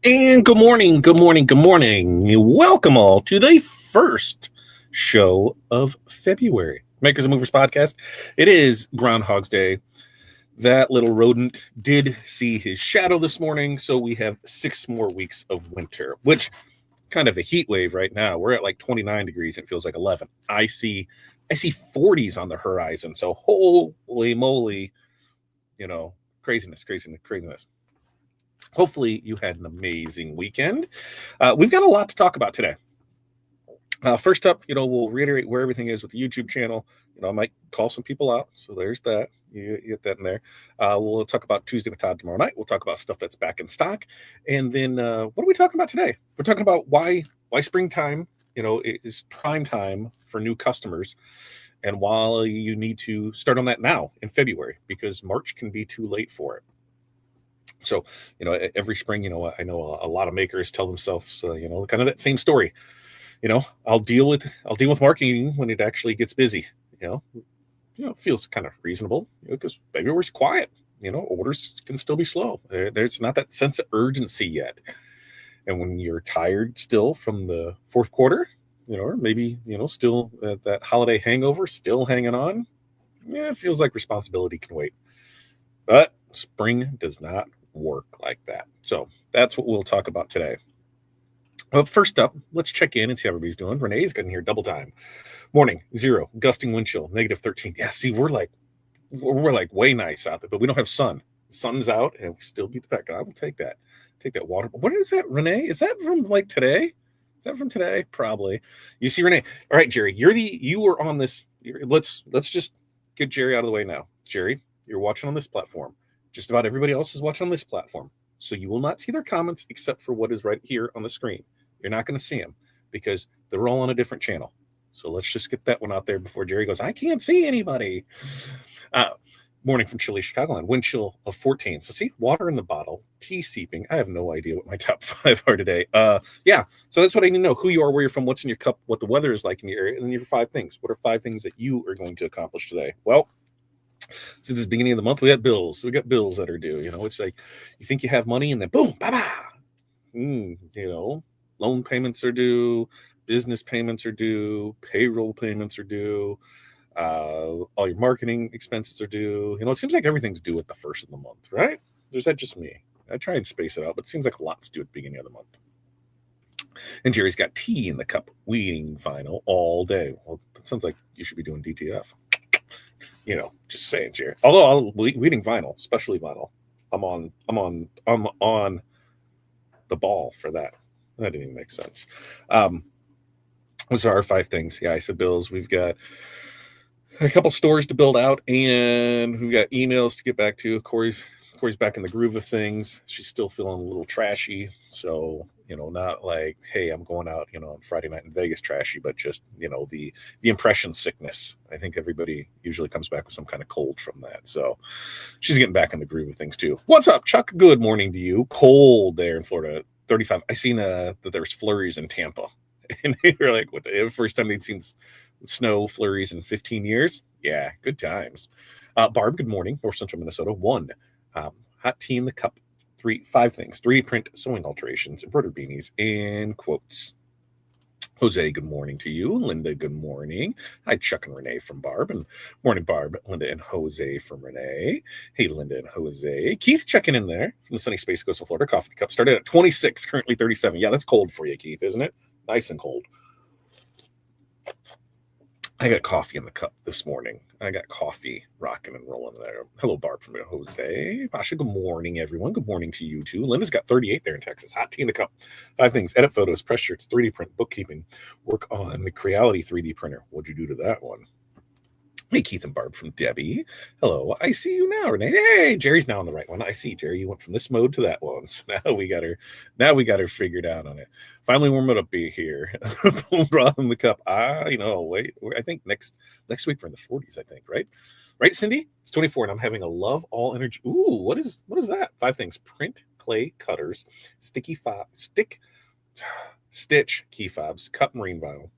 And good morning, good morning, good morning. Welcome all to the first show of February. Makers and Movers podcast. It is Groundhog's Day. That little rodent did see his shadow this morning, so we have 6 more weeks of winter, which kind of a heat wave right now. We're at like 29 degrees. It feels like 11. I see 40s on the horizon. So holy moly, craziness. Hopefully you had an amazing weekend. We've got a lot to talk about today. First up, we'll reiterate where everything is with the YouTube channel. I might call some people out. So there's that. You get that in there. We'll talk about Tuesday with Todd tomorrow night. We'll talk about stuff that's back in stock. And then what are we talking about today? We're talking about why springtime, is prime time for new customers. And while you need to start on that now in February, because March can be too late for it. So, every spring, I know a lot of makers tell themselves, kind of that same story. I'll deal with marketing when it actually gets busy. It feels kind of reasonable because February's quiet. Orders can still be slow. There's not that sense of urgency yet. And when you're tired still from the fourth quarter, or maybe still that holiday hangover still hanging on, it feels like responsibility can wait. But spring does not work like that. So that's what we'll talk about today. Well, first up, let's check in and see how everybody's doing. Renee's getting here double time. Morning, 0, gusting wind chill, -13. Yeah, see, we're like way nice out there, but we don't have sun. Sun's out and we still beat the pack. I will take that. Take that water. What is that, Renee? Is that from like today? Is that from today? Probably. You see, Renee. All right, Jerry, you were on this. Let's just get Jerry out of the way now. Jerry, you're watching on this platform. Just about everybody else is watching on this platform. So you will not see their comments except for what is right here on the screen. You're not going to see them because they're all on a different channel. So let's just get that one out there before Jerry goes, I can't see anybody. Morning from chilly Chicagoland. Wind chill of 14. So see, water in the bottle, tea seeping. I have no idea what my top 5 are today. Yeah, so that's what I need to know. Who you are, where you're from, what's in your cup, what the weather is like in your area, and then your 5 things. What are 5 things that you are going to accomplish today? Well, since the beginning of the month, we got bills. We got bills that are due. It's like you think you have money, and then boom, loan payments are due, business payments are due, payroll payments are due, all your marketing expenses are due. It seems like everything's due at the first of the month, right? Or is that just me? I try and space it out, but it seems like a lot's due at the beginning of the month. And Jerry's got tea in the cup, weeding vinyl all day. Well, it sounds like you should be doing DTF. Just saying, Jerry. Although weeding vinyl, especially vinyl, I'm on the ball for that. That didn't even make sense. Those are our 5 things. Yeah, I said bills. We've got a couple stores to build out, and we've got emails to get back to. Corey's back in the groove of things. She's still feeling a little trashy, so not like, hey, I'm going out, on Friday night in Vegas trashy, but just the impression sickness. I think everybody usually comes back with some kind of cold from that, so she's getting back in the groove of things too. What's up, Chuck? Good morning to you. Cold there in Florida, 35. I seen that there's flurries in Tampa, and they were like, what the first time they'd seen snow flurries in 15 years. Yeah, good times. Barb, good morning. North Central Minnesota. 1, hot tea in the cup. 5 things. 3 print sewing alterations, embroidered beanies, and quotes. Jose, good morning to you. Linda, good morning. Hi, Chuck and Renee from Barb. And morning, Barb, Linda, and Jose from Renee. Hey, Linda and Jose. Keith checking in there from the sunny Space Coast of Florida. Coffee cup started at 26, currently 37. Yeah, that's cold for you, Keith, isn't it? Nice and cold. I got coffee in the cup this morning. I got coffee rocking and rolling there. Hello, Barb from Jose. Pasha, good morning, everyone. Good morning to you, too. Linda's got 38 there in Texas. Hot tea in the cup. 5 things. Edit photos, press shirts, 3D print, bookkeeping. Work on the Creality 3D printer. What'd you do to that one? Hey, Keith and Barb from Debbie. Hello, I see you now, Renee. Hey, Jerry's now on the right one. I see, Jerry. You went from this mode to that one. So now we got her figured out on it. Finally warm it up here. Brought in the cup. Wait. I think next week we're in the 40s, I think, right? Right, Cindy? It's 24, and I'm having a love all energy. Ooh, what is that? 5 things. Print, clay, cutters, stitch key fobs, cut marine vinyl,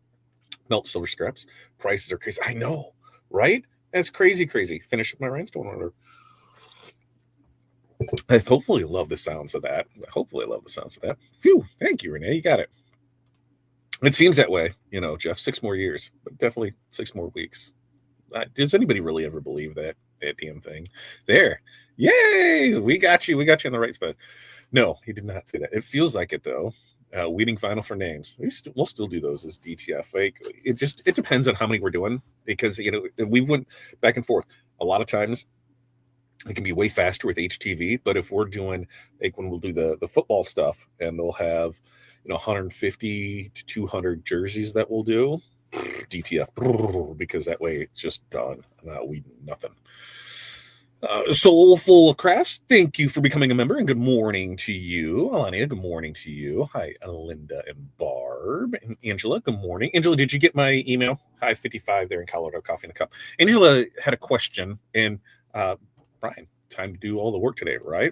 melt silver scraps. Prices are crazy. I know. Right? That's crazy. Finish my rhinestone order. I hopefully love the sounds of that. Hopefully love the sounds of that. Phew. Thank you, Renee. You got it. It seems that way, Jeff. 6 more years, but definitely 6 more weeks. Does anybody really ever believe that damn thing? There. Yay! We got you. We got you in the right spot. No, he did not say that. It feels like it, though. Weeding final for names. We'll still do those as DTF. Like, it depends on how many we're doing, because we went back and forth. A lot of times it can be way faster with HTV, but if we're doing, like, when we'll do the football stuff, and they'll have 150 to 200 jerseys that we'll do, DTF, because that way it's just done. I'm not weeding nothing. Soulful Crafts, thank you for becoming a member, and good morning to you. Alania, good morning to you. Hi, Linda and Barb. And Angela, good morning. Angela, did you get my email? Hi, 55 there in Colorado, Coffee in a Cup. Angela had a question, and Brian, time to do all the work today, right?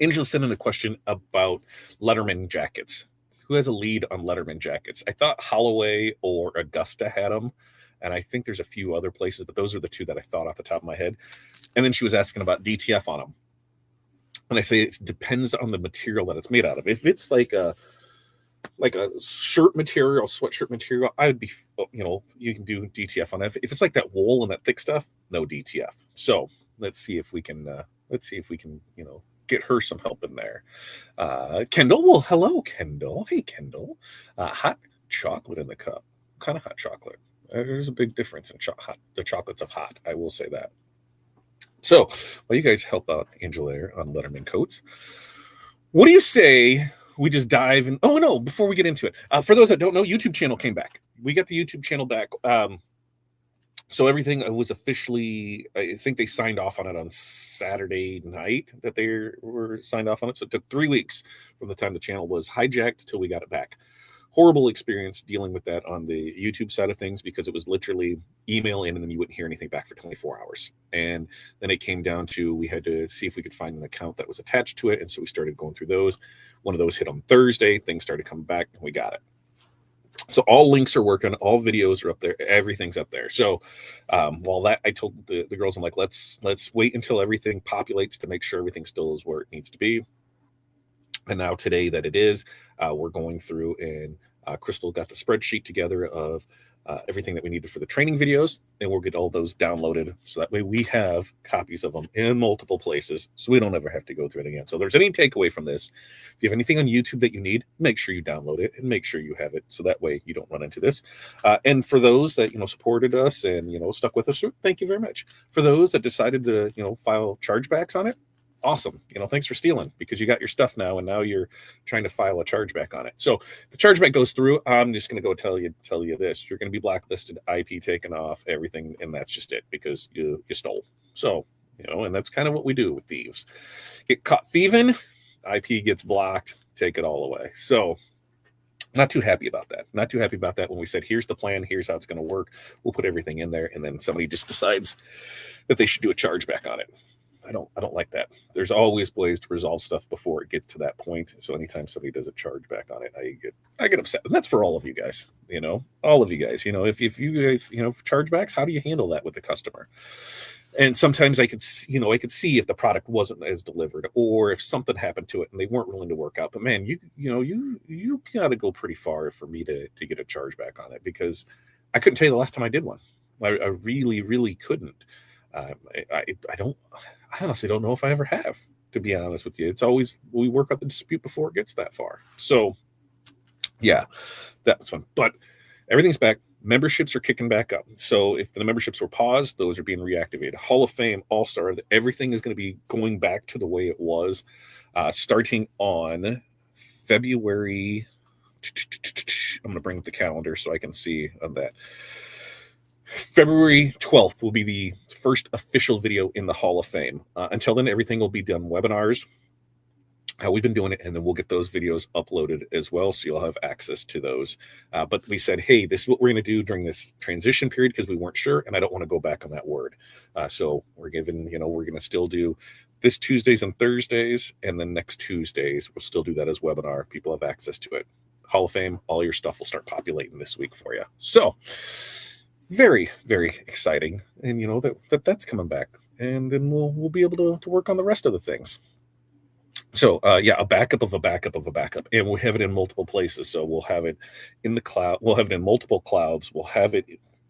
Angela sent in a question about Letterman jackets. Who has a lead on Letterman jackets? I thought Holloway or Augusta had them, and I think there's a few other places, but those are the two that I thought off the top of my head. And then she was asking about DTF on them. And I say it depends on the material that it's made out of. If it's like a shirt material, sweatshirt material, I would be, you can do DTF on that. If it's like that wool and that thick stuff, no DTF. So let's see if we can, get her some help in there. Kendall, well, hello, Kendall. Hey, Kendall. Hot chocolate in the cup. What kind of hot chocolate? There's a big difference in the chocolates of hot. I will say that. So, while you guys help out Angela on Letterman coats, what do you say we just dive in? Oh, no, before we get into it, for those that don't know, YouTube channel came back. We got the YouTube channel back. So everything was officially, I think they signed off on it on Saturday night that they were signed off on it. So it took 3 weeks from the time the channel was hijacked till we got it back. Horrible experience dealing with that on the YouTube side of things, because it was literally email in and then you wouldn't hear anything back for 24 hours. And then it came down to, we had to see if we could find an account that was attached to it. And so we started going through those. One of those hit on Thursday. Things started coming back and we got it. So all links are working, all videos are up there, everything's up there. So while that, I told the girls, I'm like, let's wait until everything populates to make sure everything still is where it needs to be. And now today that it is, we're going through, and Crystal got the spreadsheet together of everything that we needed for the training videos, and we'll get all those downloaded. So that way we have copies of them in multiple places, so we don't ever have to go through it again. So if there's any takeaway from this, if you have anything on YouTube that you need, make sure you download it and make sure you have it. So that way you don't run into this. And for those that, supported us and, stuck with us, thank you very much. For those that decided to, file chargebacks on it, awesome. Thanks for stealing, because you got your stuff now, and now you're trying to file a chargeback on it. So the chargeback goes through. I'm just going to go tell you this: you're going to be blacklisted, IP taken off, everything, and that's just it, because you stole. So and that's kind of what we do with thieves. Get caught thieving, IP gets blocked, take it all away. So not too happy about that. Not too happy about that when we said, here's the plan, here's how it's going to work. We'll put everything in there, and then somebody just decides that they should do a chargeback on it. I don't like that. There's always ways to resolve stuff before it gets to that point. So anytime somebody does a chargeback on it, I get upset. And that's for all of you guys, all of you guys, if you chargebacks, how do you handle that with the customer? And sometimes I could see if the product wasn't as delivered, or if something happened to it and they weren't willing to work out. But man, you got to go pretty far for me to get a chargeback on it, because I couldn't tell you the last time I did one. I really, really couldn't. I honestly don't know if I ever have, to be honest with you. It's always, we work out the dispute before it gets that far. So yeah, that was fun. But everything's back. Memberships are kicking back up. So if the memberships were paused, those are being reactivated. Hall of Fame, All-Star, everything is going to be going back to the way it was, starting on February. I'm going to bring up the calendar so I can see on that. February 12th will be the first official video in the Hall of Fame. Until then, everything will be done webinars, how we've been doing it, and then we'll get those videos uploaded as well, so you'll have access to those. But we said, hey, this is what we're going to do during this transition period, because we weren't sure, and I don't want to go back on that word. So we're given, we're going to still do this Tuesdays and Thursdays, and then next Tuesdays, we'll still do that as webinar. People have access to it. Hall of Fame, all your stuff will start populating this week for you. So very, very exciting. And that's coming back. and then we'll be able to work on the rest of the things. So yeah, a backup of a backup of a backup, and we'll have it in multiple places. So we'll have it in the cloud. We'll have it in multiple clouds. We'll have it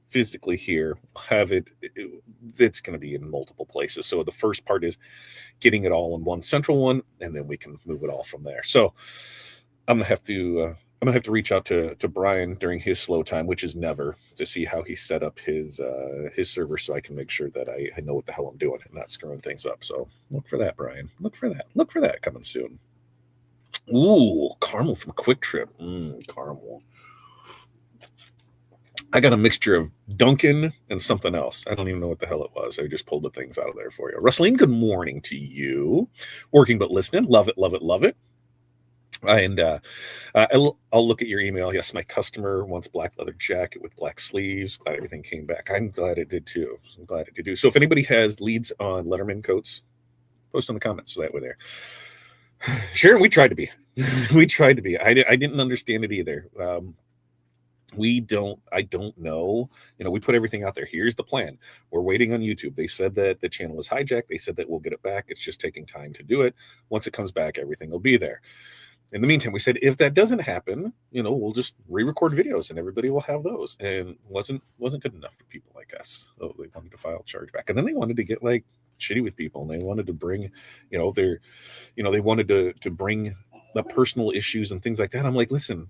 physically here. We'll have it's going to be in multiple places. So the first part is getting it all in one central one, and then we can move it all from there. So I'm gonna have to reach out to Brian during his slow time, which is never, to see how he set up his server, so I can make sure that I know what the hell I'm doing and not screwing things up. So look for that, Brian. Look for that coming soon. Ooh, caramel from Quick Trip. Caramel. I got a mixture of Dunkin' and something else. I don't even know what the hell it was. I just pulled the things out of there for you. Russeline, good morning to you. Working but listening. Love it, love it, love it. And I'll look at your email. Yes, my customer wants black leather jacket with black sleeves. Glad everything came back. I'm glad it did too. I'm glad it did too. So if anybody has leads on Letterman coats, post in the comments so that we're there. Sharon, we tried to be. We tried to be. I didn't understand it either. I don't know. We put everything out there. Here's the plan. We're waiting on YouTube. They said that the channel was hijacked. They said that we'll get it back. It's just taking time to do it. Once it comes back, everything will be there. In the meantime, we said, if that doesn't happen, we'll just re-record videos and everybody will have those. And wasn't good enough for people like us. So they wanted to file chargeback. And then they wanted to get like shitty with people. And they wanted to bring, they wanted to bring the personal issues and things like that. I'm like, listen,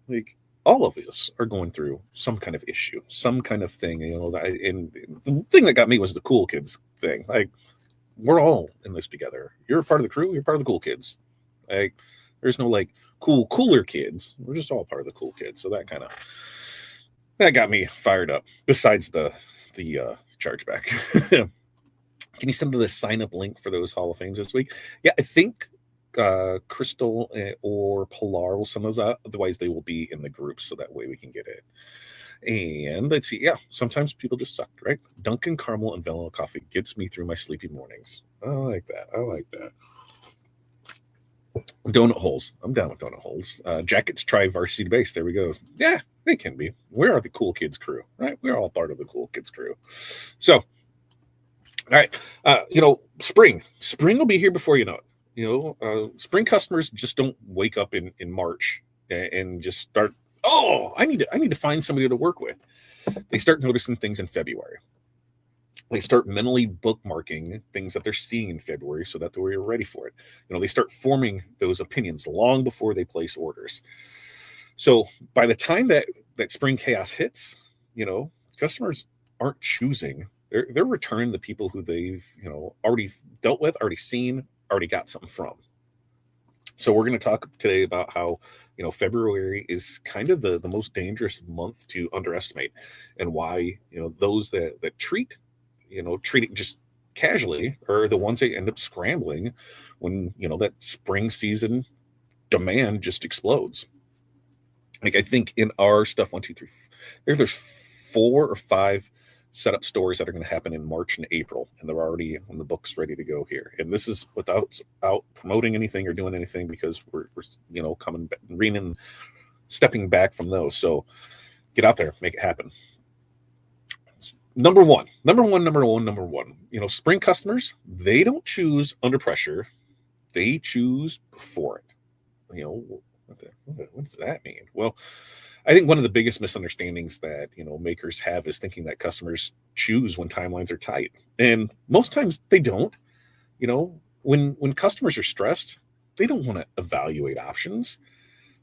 like, all of us are going through some kind of issue, some kind of thing, and the thing that got me was the cool kids thing. Like, we're all in this together. You're a part of the crew. You're part of the cool kids. Like, there's no like cooler kids. We're just all part of the cool kids. So that got me fired up. Besides the chargeback. Can you send me the sign up link for those Hall of Fames this week? Yeah, I think Crystal or Pilar will send those out. Otherwise, they will be in the group, so that way we can get it. And let's see. Yeah, sometimes people just suck, right? Dunkin' caramel and vanilla coffee gets me through my sleepy mornings. I like that. Donut holes. I'm down with donut holes. Jackets try varsity base. There we go. Yeah, they can be. We are the cool kids crew, right? We're all part of the cool kids crew. So, all right. Spring will be here before you know it. Spring customers just don't wake up in March and just start, I need to find somebody to work with. They start noticing things in February. They start mentally bookmarking things that they're seeing in February so that they're ready for it. They start forming those opinions long before they place orders. So by the time that spring chaos hits, customers aren't choosing. They're returning the people who they've, already dealt with, already seen, already got something from. So we're going to talk today about how, February is kind of the most dangerous month to underestimate, and why, those that treat it just casually are the ones that end up scrambling when, that spring season demand just explodes. Like, I think in our stuff, 1, 2, 3, there's 4 or 5 setup stores that are going to happen in March and April, and they're already on the books ready to go here. And this is without out promoting anything or doing anything, because we're coming back, stepping back from those. So get out there, make it happen. Number one. Spring customers, they don't choose under pressure. They choose before it. What does that mean? Well, I think one of the biggest misunderstandings that, makers have is thinking that customers choose when timelines are tight. And most times they don't. When customers are stressed, they don't want to evaluate options.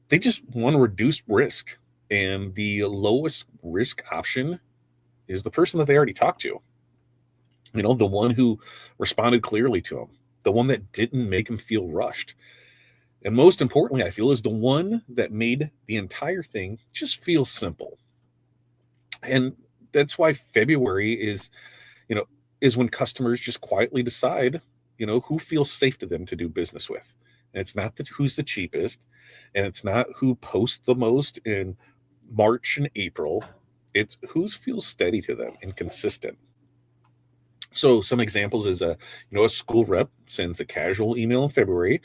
They just want to reduce risk. And the lowest risk option is the person that they already talked to. The one who responded clearly to them, the one that didn't make them feel rushed. And most importantly, I feel, is the one that made the entire thing just feel simple. And that's why February is when customers just quietly decide, who feels safe to them to do business with. And it's not who's the cheapest, and it's not who posts the most in March and April. It's who feels steady to them and consistent. So some examples is a school rep sends a casual email in February,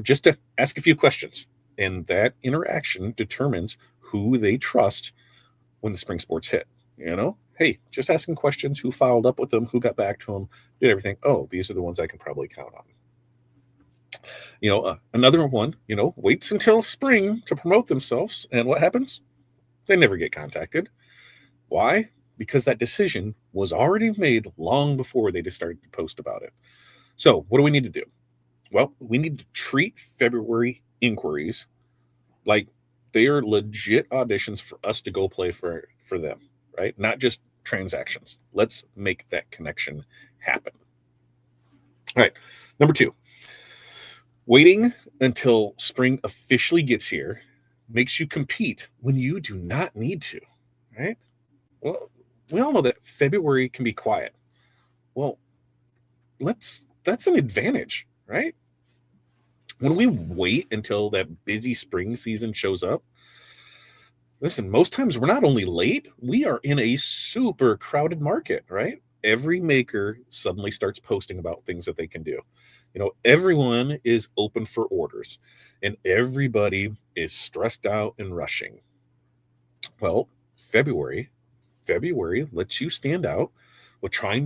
just to ask a few questions. And that interaction determines who they trust when the spring sports hit. Hey, just asking questions, who followed up with them, who got back to them, did everything. Oh, these are the ones I can probably count on. Another one, waits until spring to promote themselves. And what happens? They never get contacted. Why? Because that decision was already made long before they just started to post about it. So, what do we need to do? Well, we need to treat February inquiries like they are legit auditions for us to go play for them, right? Not just transactions. Let's make that connection happen. All right. Number 2, waiting until spring officially gets here makes you compete when you do not need to, right? Well, we all know that February can be quiet. Well, that's an advantage, right? When we wait until that busy spring season shows up, listen, most times we're not only late, we are in a super crowded market, right? Every maker suddenly starts posting about things that they can do. Everyone is open for orders and everybody is stressed out and rushing. Well, February lets you stand out without trying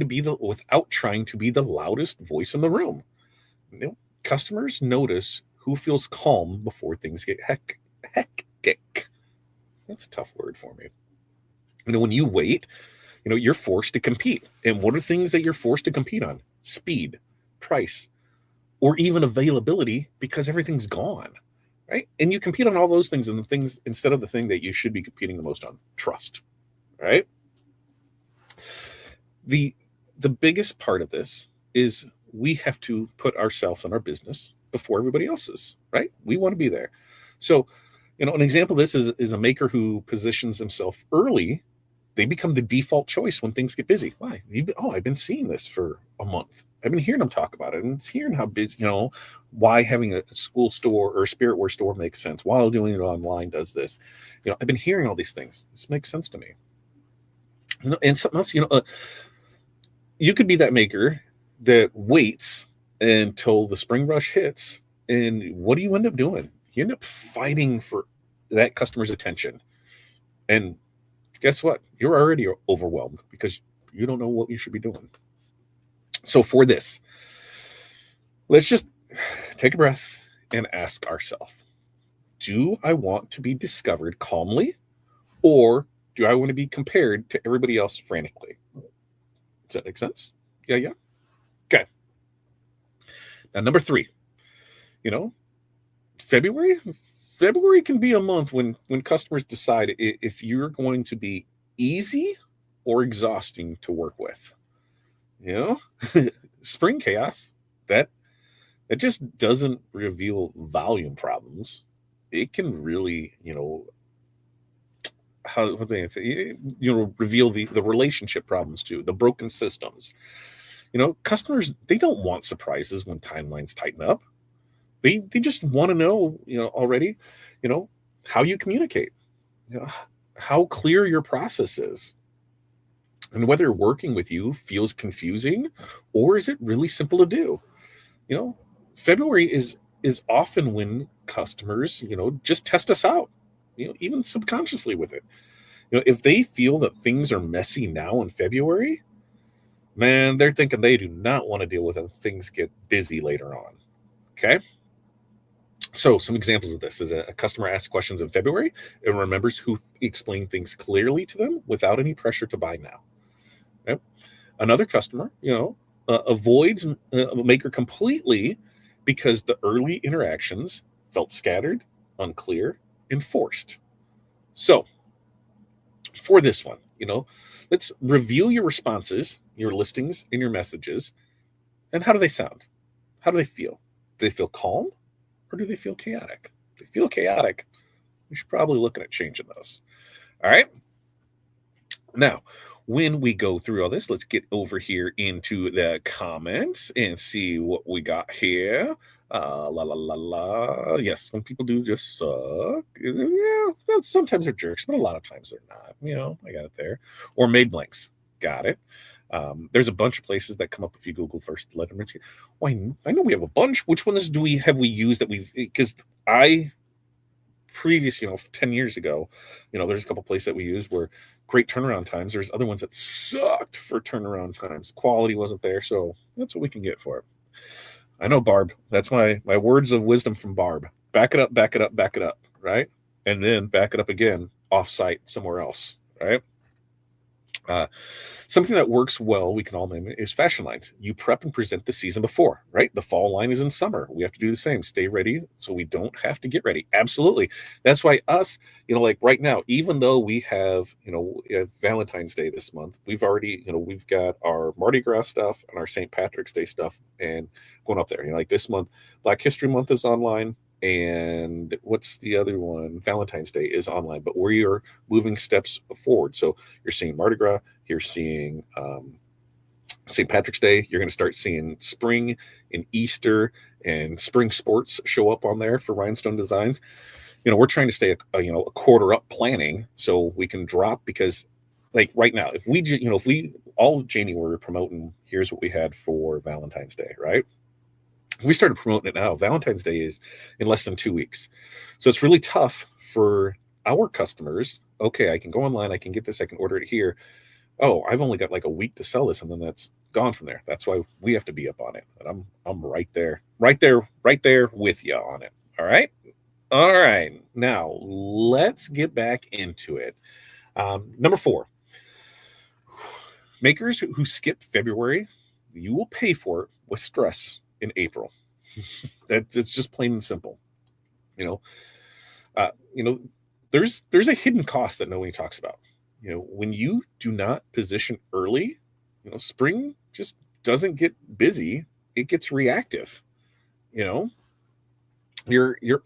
to be the loudest voice in the room. Customers notice who feels calm before things get hectic. That's a tough word for me. When you wait, you're forced to compete. And what are things that you're forced to compete on? Speed, price, or even availability, because everything's gone, right? And you compete on all those things and the things instead of the thing that you should be competing the most on, trust, right? The biggest part of this is we have to put ourselves and our business before everybody else's, right? We want to be there. So, an example of this is a maker who positions himself early. They become the default choice when things get busy. Why? I've been seeing this for a month. I've been hearing them talk about it, and it's hearing how busy, why having a school store or a spiritware store makes sense. While doing it online does this. I've been hearing all these things. This makes sense to me. And something else, you could be that maker that waits until the spring rush hits, and what do you end up doing? You end up fighting for that customer's attention. And guess what? You're already overwhelmed because you don't know what you should be doing. So for this, let's just take a breath and ask ourselves, do I want to be discovered calmly, or do I want to be compared to everybody else frantically? Does that make sense? Yeah. Okay. Now, number 3, February can be a month when customers decide if you're going to be easy or exhausting to work with. Spring chaos, that just doesn't reveal volume problems. It can really, what they say, reveal the relationship problems too, the broken systems. Customers, they don't want surprises when timelines tighten up. They just want to know, already, how you communicate, how clear your process is, and whether working with you feels confusing or is it really simple to do. February is often when customers, just test us out, even subconsciously with it. If they feel that things are messy now in February, man, they're thinking they do not want to deal with it when things get busy later on. Okay. So some examples of this is a customer asks questions in February and remembers who explained things clearly to them without any pressure to buy now. Okay? Another customer, avoids a maker completely because the early interactions felt scattered, unclear, and forced. So for this one, let's review your responses, your listings, and your messages. And how do they sound? How do they feel? Do they feel calm or do they feel chaotic? If they feel chaotic, we should probably look at changing those. All right. Now, when we go through all this, let's get over here into the comments and see what we got here. Yes, some people do just suck. Yeah, well, sometimes they're jerks, but a lot of times they're not. I got it there. Or made blanks. Got it. There's a bunch of places that come up if you Google First Letterman. Why? I know we have a bunch. Which ones have we used that we've? Because I previous, 10 years ago, there's a couple places that we used where great turnaround times. There's other ones that sucked for turnaround times. Quality wasn't there, so that's what we can get for it. I know, Barb. That's my words of wisdom from Barb. Back it up, back it up, back it up, right? And then back it up again off-site somewhere else, right? Something that works well, we can all name it, is fashion lines. You prep and present the season before, right? The fall line is in summer. We have to do the same. Stay ready so we don't have to get ready. Absolutely. That's why us, like right now, even though we have, Valentine's Day this month, we've already, we've got our Mardi Gras stuff and our St. Patrick's Day stuff and going up there. Like this month, Black History Month is online. And what's the other one? Valentine's Day is online, but we are moving steps forward. So you're seeing Mardi Gras, you're seeing St. Patrick's Day, you're going to start seeing spring and Easter and spring sports show up on there for Rhinestone Designs. We're trying to stay a quarter up planning so we can drop, because like right now, if we all of January promoting, here's what we had for Valentine's Day, right? We started promoting it now. Valentine's Day is in less than 2 weeks. So it's really tough for our customers. Okay, I can go online, I can get this, I can order it here. Oh, I've only got like a week to sell this, and then that's gone from there. That's why we have to be up on it. And I'm right there with you on it. All right. Now let's get back into it. Number 4, makers who skip February, you will pay for it with stress in April. It's just plain and simple. There's a hidden cost that nobody talks about. When you do not position early, spring just doesn't get busy. It gets reactive. You're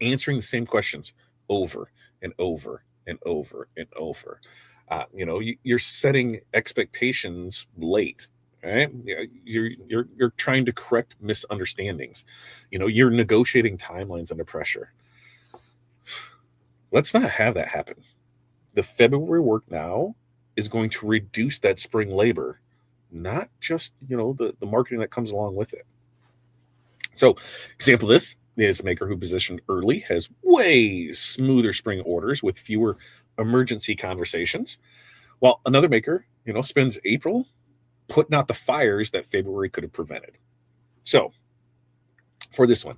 answering the same questions over and over and over and over. You're setting expectations late. Right? You're trying to correct misunderstandings. You're negotiating timelines under pressure. Let's not have that happen. The February work now is going to reduce that spring labor, not just the marketing that comes along with it. So, example of this is a maker who positioned early has way smoother spring orders with fewer emergency conversations, while another maker, spends April putting out the fires that February could have prevented. So for this one,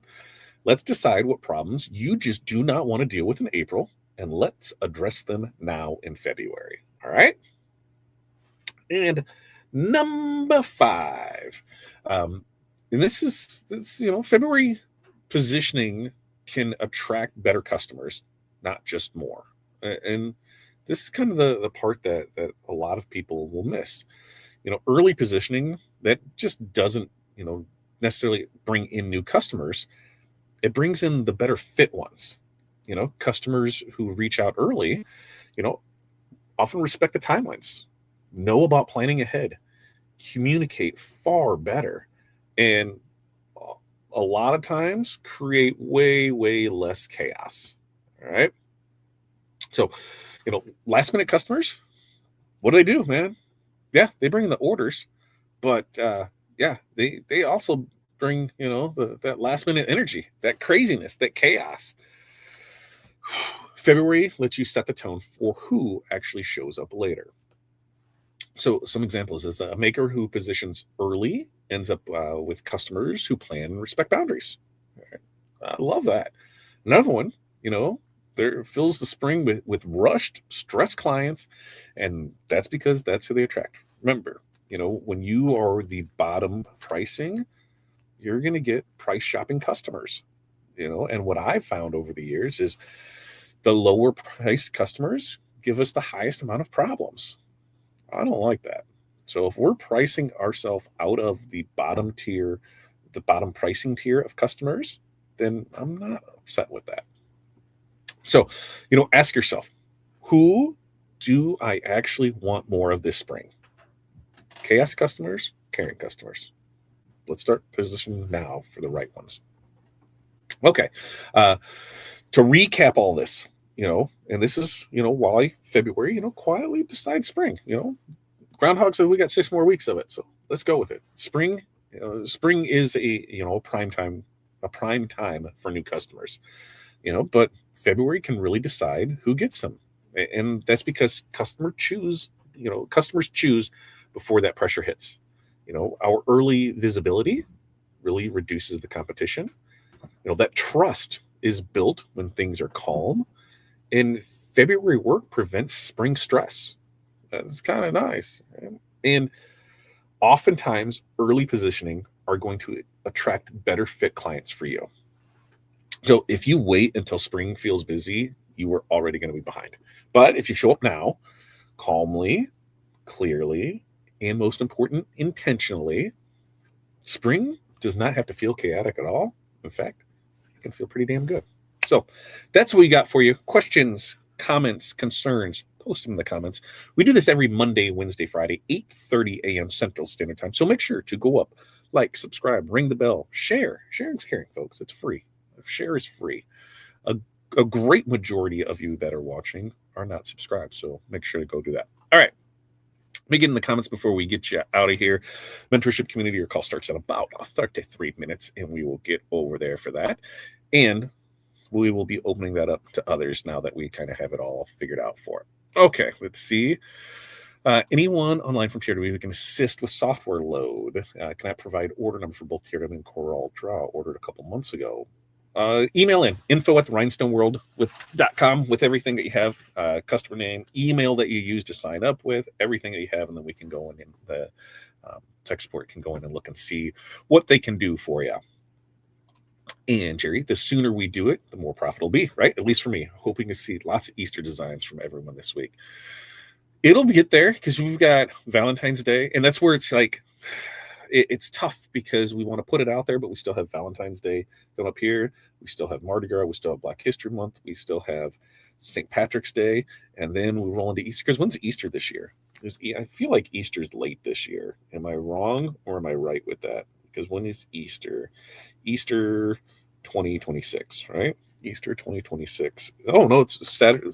let's decide what problems you just do not want to deal with in April, and let's address them now in February. All right. And number 5, and this is February positioning can attract better customers, not just more. And this is kind of the part that a lot of people will miss. Early positioning, that just doesn't, necessarily bring in new customers. It brings in the better fit ones. Customers who reach out early, often respect the timelines, know about planning ahead, communicate far better, and a lot of times create way, way less chaos. All right. So, last minute customers, what do, man? Yeah, they bring the orders, but they also bring that last minute energy, that craziness, that chaos. February lets you set the tone for who actually shows up later. So some examples is a maker who positions early ends up with customers who plan and respect boundaries. I love that. Another one, there fills the spring with rushed, stressed clients, and that's because that's who they attract. Remember, when you are the bottom pricing, you're going to get price shopping customers. And what I've found over the years is the lower priced customers give us the highest amount of problems. I don't like that. So if we're pricing ourselves out of the bottom tier, the bottom pricing tier of customers, then I'm not upset with that. So, ask yourself, who do I actually want more of this spring? Chaos customers, caring customers. Let's start positioning now for the right ones. Okay. To recap all this, and this is, why February, quietly decides spring. Groundhog said we got 6 more weeks of it, so let's go with it. Spring is a prime time for new customers. But February can really decide who gets them. And that's because customers choose before that pressure hits. Our early visibility really reduces the competition. That trust is built when things are calm, and February work prevents spring stress. That's kind of nice. Right? And oftentimes, early positioning are going to attract better fit clients for you. So if you wait until spring feels busy, you are already going to be behind. But if you show up now, calmly, clearly, and most important, intentionally, spring does not have to feel chaotic at all. In fact, it can feel pretty damn good. So that's what we got for you. Questions, comments, concerns, post them in the comments. We do this every Monday, Wednesday, Friday, 8:30 a.m. Central Standard Time. So make sure to go up, like, subscribe, ring the bell, share. Sharing's caring, folks. It's free. Share is free. A great majority of you that are watching are not subscribed, so make sure to go do that. All right. Let me get in the comments before we get you out of here. Mentorship community, your call starts in about 33 minutes, and we will get over there for that. And we will be opening that up to others now that we kind of have it all figured out for it. Okay, let's see. Anyone online from TRW who can assist with software load. Can I provide order number for both TRW and Coral Draw? Ordered a couple months ago. Email in info@rhinestoneworld.com with everything that you have, customer name, email that you use to sign up with, everything that you have, and then we can go in and the tech support can go in and look and see what they can do for you. And Jerry, the sooner we do it, the more profit will be, right? At least for me. Hoping to see lots of Easter designs from everyone this week. It'll get there because we've got Valentine's Day, and that's where it's like it's tough because we want to put it out there, but we still have Valentine's Day going up here. We still have Mardi Gras. We still have Black History Month. We still have St. Patrick's Day. And then we roll into Easter. Because when's Easter this year? I feel like Easter's late this year. Am I wrong or am I right with that? Because when is Easter? Easter 2026, right? Easter 2026. Oh, no, it's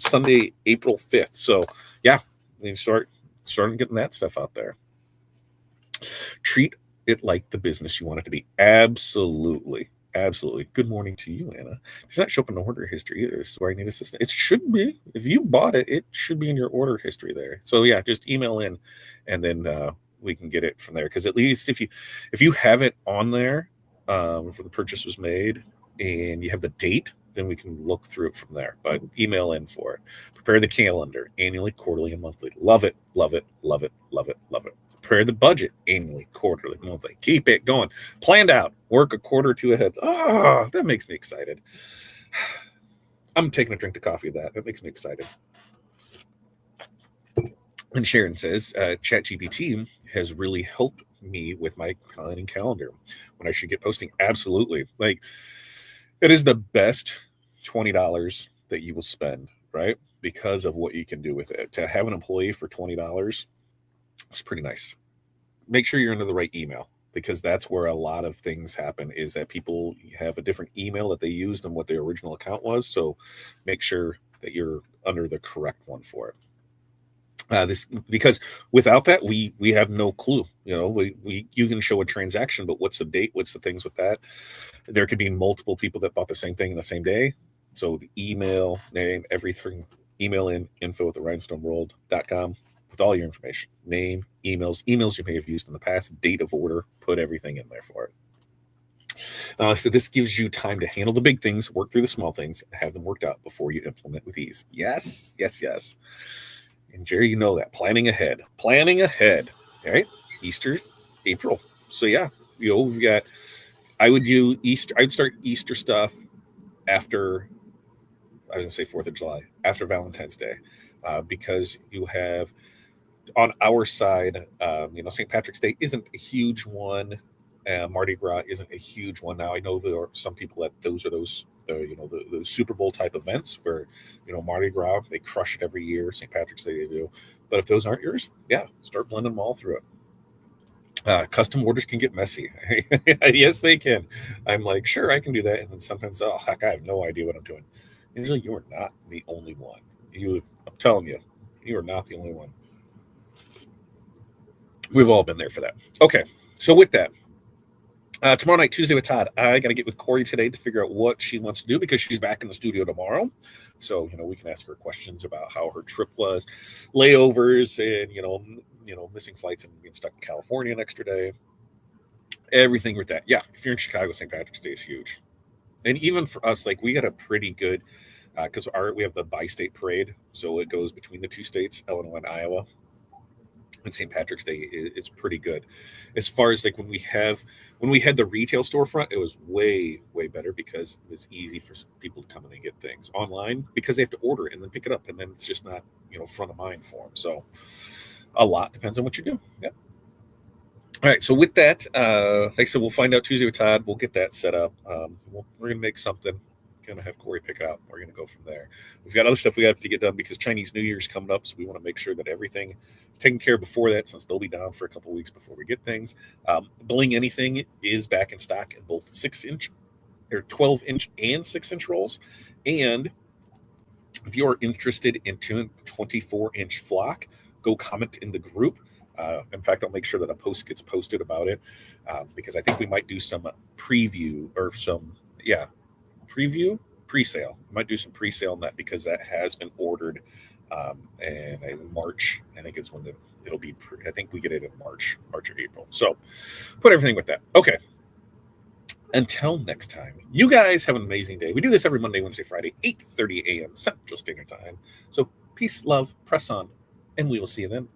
Sunday, April 5th. So, yeah, we starting getting that stuff out there. Treat it like the business you want it to be. Absolutely. Good morning to you, Anna. Does not show up in the order history either. This is where I need assistance. It should be. If you bought it, it should be in your order history there. So yeah, just email in, and then we can get it from there. Because at least if you have it on there for the purchase was made, and you have the date, then we can look through it from there. But email in for it. Prepare the calendar annually, quarterly, and monthly. Love it. Prepare the budget annually, quarterly, monthly. Keep it going. Planned out. Work a quarter or two ahead. Oh, that makes me excited. I'm taking a drink of coffee of that. That makes me excited. And Sharon says, ChatGPT has really helped me with my planning calendar when I should get posting. Absolutely. Like, it is the best $20 that you will spend, right? Because of what you can do with it. To have an employee for $20, it's pretty nice. Make sure you're under the right email, because that's where a lot of things happen, is that people have a different email that they use than what their original account was. So make sure that you're under the correct one for it. Because without that, we have no clue. You can show a transaction, but what's the date? What's the things with that? There could be multiple people that bought the same thing in the same day. So the email, name, everything, email in info@rhinestoneworld.com with all your information, name, emails you may have used in the past, date of order, put everything in there for it. So this gives you time to handle the big things, work through the small things, and have them worked out before you implement with ease. Yes. And Jerry, you know that. Planning ahead. All right? Easter, April. So yeah, we've got, I would do Easter. I'd start Easter stuff after, I was going to say 4th of July, after Valentine's Day, because you have, on our side, St. Patrick's Day isn't a huge one. Mardi Gras isn't a huge one. Now, I know there are some people that the Super Bowl type events where, Mardi Gras, they crush it every year. St. Patrick's Day, they do. But if those aren't yours, yeah, start blending them all through it. Custom orders can get messy. Yes, they can. I'm like, sure, I can do that. And then sometimes, oh, heck, I have no idea what I'm doing. Usually you are not the only one. I'm telling you, you are not the only one. We've all been there for that. Okay, so with that, Tomorrow night, Tuesday with Todd. I got to get with Corey today to figure out what she wants to do because she's back in the studio tomorrow. So, we can ask her questions about how her trip was, layovers, and, missing flights and being stuck in California an extra day. Everything with that. Yeah, if you're in Chicago, St. Patrick's Day is huge. And even for us, like we got a pretty good, because we have the bi-state parade. So it goes between the two states, Illinois and Iowa. And St. Patrick's Day is pretty good. As far as like when we had the retail storefront, it was way better because it was easy for people to come in and get things online because they have to order it and then pick it up, and then it's just not front of mind for them. So a lot depends on what you do. Yeah. All right. So with that, like I said, we'll find out Tuesday with Todd. We'll get that set up. We're gonna make something. Gonna have Corey pick it out. We're gonna go from there. We've got other stuff we have to get done because Chinese New Year's coming up, so we want to make sure that everything is taken care of before that, since they'll be down for a couple of weeks before we get things. Bling Anything is back in stock in both 6-inch or 12-inch and 6-inch rolls. And if you're interested in 24-inch flock, go comment in the group. In fact, I'll make sure that a post gets posted about it because I think we might do some preview or pre-sale. I might do some pre-sale on that because that has been ordered, and in March, I think is when it'll be. I think we get it in March or April. So put everything with that. Okay. Until next time, you guys have an amazing day. We do this every Monday, Wednesday, Friday, 8:30 a.m. Central Standard Time. So peace, love, press on, and we will see you then.